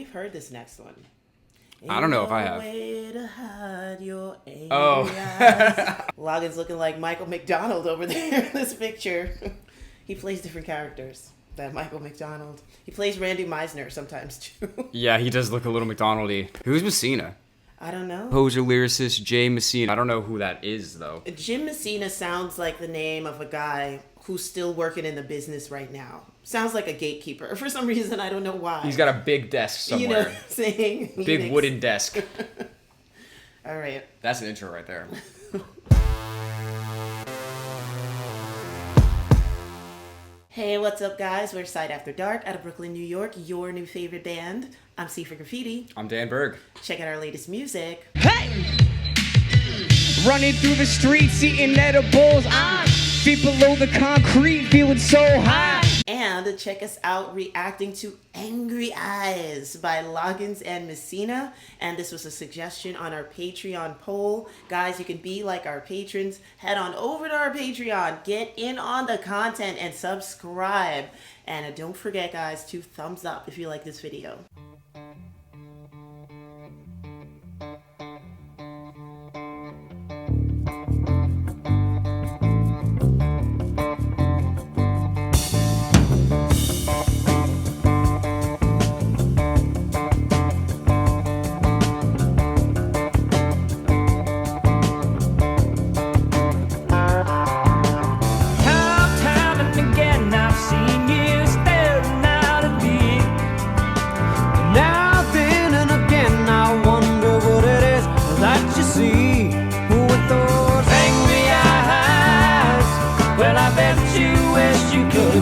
we've heard this next one. I don't know if I have. Way to hide your angry Oh. eyes. Loggins looking like Michael McDonald over there in this picture. He plays different characters than Michael McDonald. He plays Randy Meisner sometimes too. Yeah, he does look a little McDonald-y. Who's Messina? I don't know. Poser lyricist Jay Messina. I don't know who that is, though. Jim Messina sounds like the name of a guy who's still working in the business right now. Sounds like a gatekeeper. For some reason, I don't know why. He's got a big desk somewhere. You know what I'm saying? Big wooden desk. All right. That's an intro right there. Hey, what's up, guys? We're Side After Dark out of Brooklyn, New York, your new favorite band. I'm Sifa Graffiti. I'm Dan Berg. Check out our latest music. Hey! Running through the streets, eating edibles. Feet below the concrete, feeling so high. And check us out reacting to Angry Eyes by Loggins and Messina. And this was a suggestion on our Patreon poll. Guys, you can be like our patrons. Head on over to our Patreon. Get in on the content and subscribe. And don't forget, guys, to thumbs up if you like this video.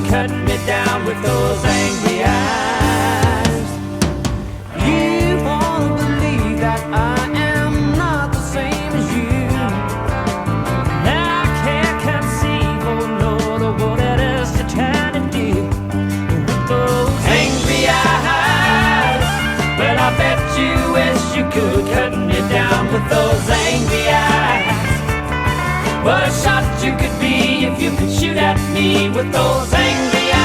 Cut me down with those angry eyes. You wanna believe that I am not the same as you. I can't conceive, oh Lord, of what it is you're trying to do with those angry eyes. Well, I bet you wish you could cut me down with those angry eyes. What a shot you could be if you could shoot at me with those angry eyes.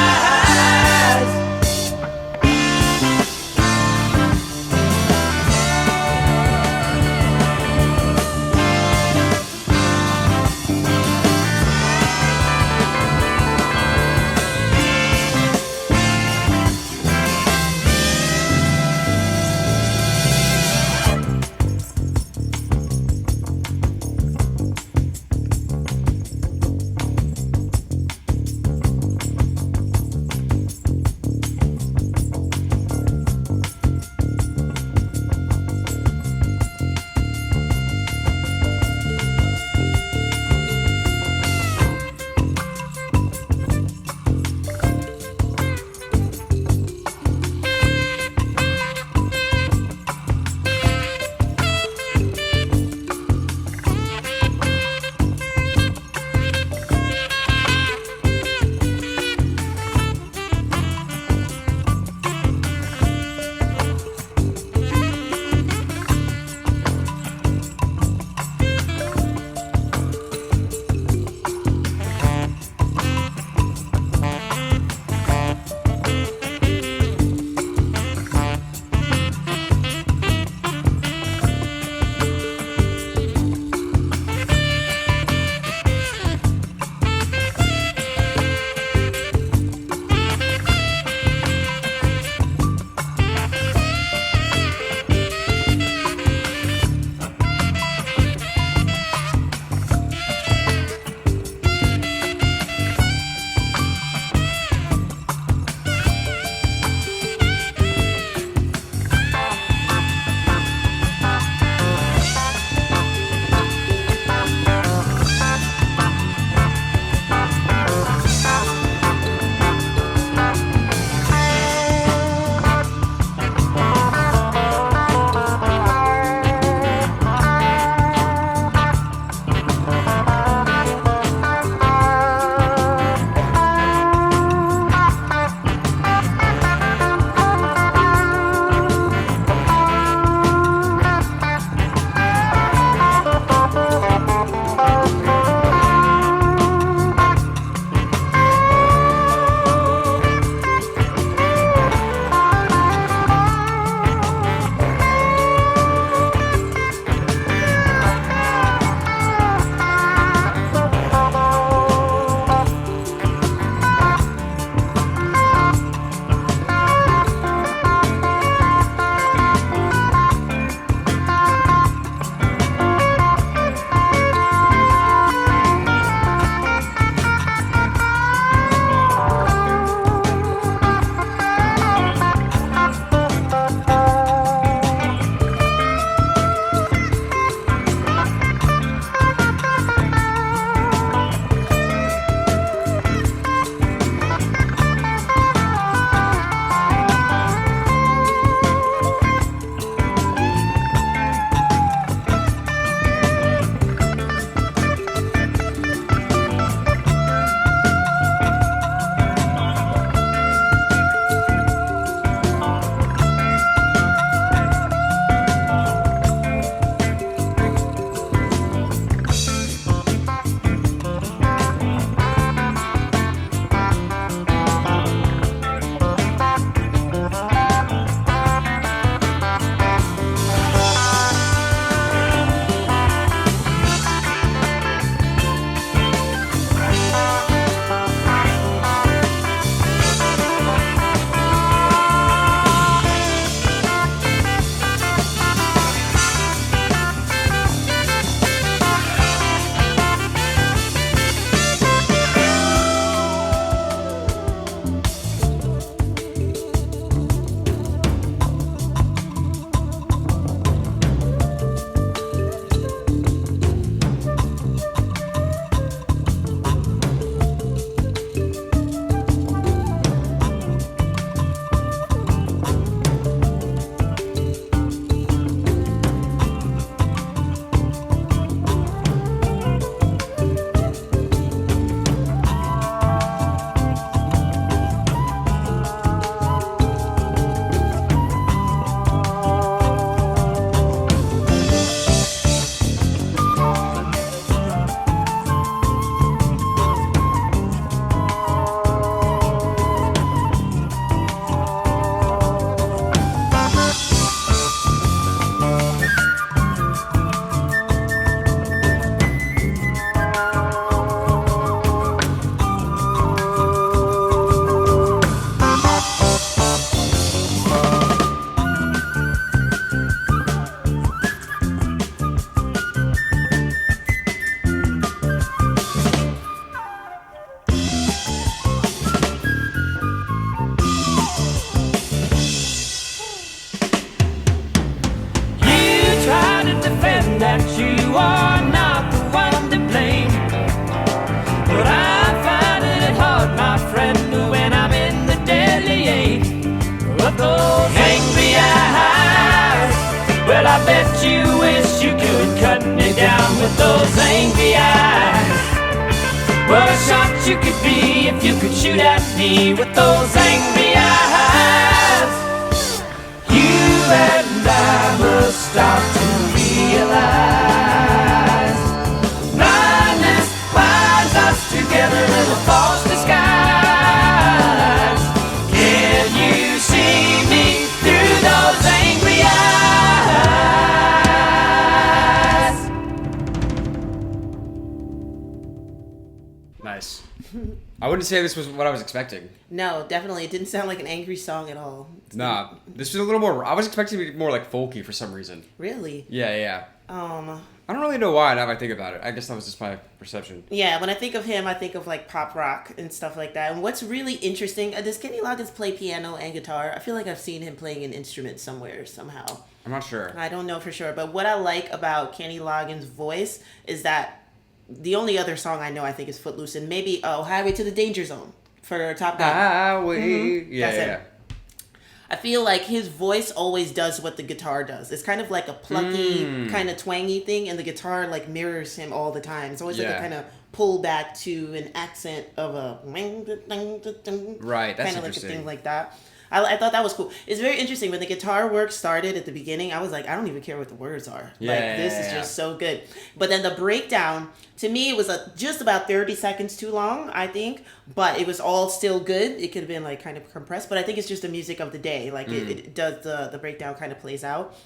that you are not the one to blame. But I find it hard, my friend, when I'm in the deadly ache of those angry eyes. Well, I bet you wish you could cut me down with those angry eyes. What a shot you could be if you could shoot at me with those angry eyes. You and I must stop to realize blindness binds us together in a false disguise. Can you see me through those angry eyes? Nice. I wouldn't say this was what I was expecting. No, definitely. It didn't sound like an angry song at all. Nah, this was a little more. I was expecting it to be more like folky for some reason. Really? Yeah. I don't really know why. Now that I think about it, I guess that was just my perception. Yeah, when I think of him, I think of like pop rock and stuff like that. And what's really interesting, does Kenny Loggins play piano and guitar? I feel like I've seen him playing an instrument somewhere, somehow. I'm not sure. I don't know for sure. But what I like about Kenny Loggins' voice is that the only other song I know, I think, is Footloose, and maybe Highway to the Danger Zone for Top Gun. Highway. Mm-hmm. Yeah, That's it. yeah. I feel like his voice always does what the guitar does. It's kind of like a plucky, kind of twangy thing, and the guitar like mirrors him all the time. It's always like a kind of pull back to an accent of a Right, that's kind of like a interesting. thing like that. I thought that was cool. It's very interesting. When the guitar work started at the beginning, I was like, I don't even care what the words are. This is just so good. But then the breakdown, to me, it was just about 30 seconds too long, I think. But it was all still good. It could have been like kind of compressed. But I think it's just the music of the day. Like it does, the breakdown kind of plays out.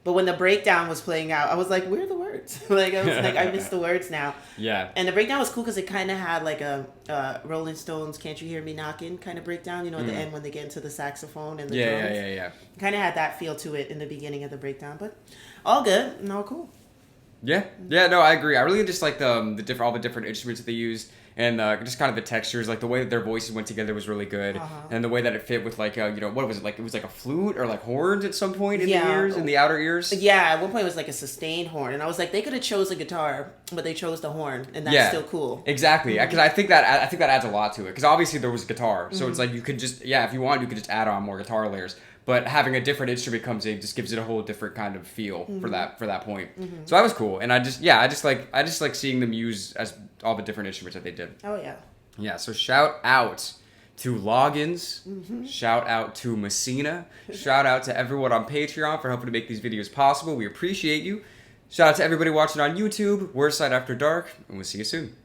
But when the breakdown was playing out, I was like, where are the words? I was like, I missed the words now. Yeah. And the breakdown was cool because it kind of had like a Rolling Stones, Can't You Hear Me Knocking kind of breakdown, at the end when they get into the saxophone and the drums. Yeah. Kind of had that feel to it in the beginning of the breakdown, but all good and all cool. Yeah, no, I agree. I really just like all the different instruments that they used, and just kind of the textures, like the way that their voices went together was really good, and the way that it fit with like what was it like? It was like a flute or like horns at some point in the ears, in the outer ears. Yeah, at one point it was like a sustained horn, and I was like, they could have chose a guitar, but they chose the horn, and that's still cool. Exactly, because I think that adds a lot to it. Because obviously there was guitar, so it's like you could just if you want you could just add on more guitar layers. But having a different instrument comes in just gives it a whole different kind of feel for that point. So that was cool, and I just like seeing them use as all the different instruments that they did. Oh yeah. Yeah. So shout out to Loggins, shout out to Messina, shout out to everyone on Patreon for helping to make these videos possible. We appreciate you. Shout out to everybody watching on YouTube. We're S.A.D After Dark, and we'll see you soon.